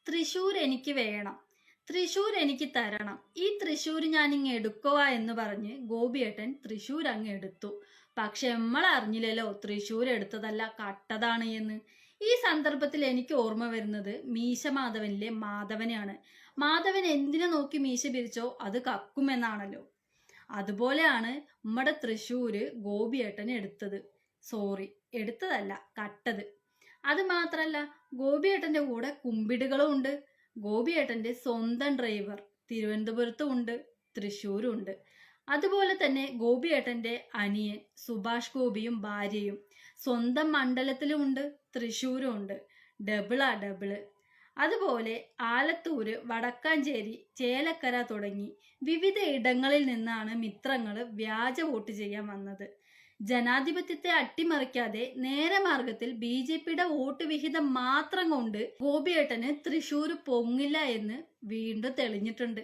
തൃശ്ശൂർ എനിക്ക് വേണം, തൃശ്ശൂർ എനിക്ക് തരണം, ഈ തൃശ്ശൂർ ഞാൻ ഇങ്ങ് എടുക്കുക എന്ന് പറഞ്ഞ് ഗോപിയേട്ടൻ തൃശ്ശൂർ അങ്ങ് എടുത്തു. പക്ഷെ നമ്മൾ അറിഞ്ഞില്ലല്ലോ തൃശ്ശൂർ എടുത്തതല്ല കട്ടതാണ് എന്ന്. ഈ സന്ദർഭത്തിൽ എനിക്ക് ഓർമ്മ വരുന്നത് മീശ മാധവനിലെ മാധവനെയാണ്. മാധവൻ എന്തിനു നോക്കി മീശ പിരിച്ചോ അത് കക്കുമെന്നാണല്ലോ. അതുപോലെയാണ് നമ്മുടെ തൃശ്ശൂര് ഗോപിയേട്ടൻ എടുത്തത്. സോറി, എടുത്തതല്ല, കട്ടത്. അത് മാത്രല്ല, ഗോപിയേട്ടന്റെ കൂടെ കുമ്പിടുകളും ഉണ്ട്. ഗോപിയേട്ടന്റെ സ്വന്തം ഡ്രൈവർ തിരുവനന്തപുരത്തും ഉണ്ട്, തൃശ്ശൂരും ഉണ്ട്. അതുപോലെ തന്നെ ഗോപിയേട്ടന്റെ അനിയൻ സുഭാഷ് ഗോപിയും ഭാര്യയും സ്വന്തം മണ്ഡലത്തിലും ഉണ്ട്, തൃശ്ശൂരും ഉണ്ട്. ഡബിളാ ഡബിള്. അതുപോലെ ആലത്തൂര്, വടക്കാഞ്ചേരി, ചേലക്കര തുടങ്ങി വിവിധ ഇടങ്ങളിൽ നിന്നാണ് മിത്രങ്ങൾ വ്യാജ വോട്ട് ചെയ്യാൻ വന്നത്. ജനാധിപത്യത്തെ അട്ടിമറിക്കാതെ നേരെ മാർഗത്തിൽ BJPയുടെ വോട്ട് വിഹിതം മാത്രം കൊണ്ട് ഗോപിയേട്ടന് തൃശ്ശൂർ പൊങ്ങില്ല എന്ന് വീണ്ടും തെളിഞ്ഞിട്ടുണ്ട്.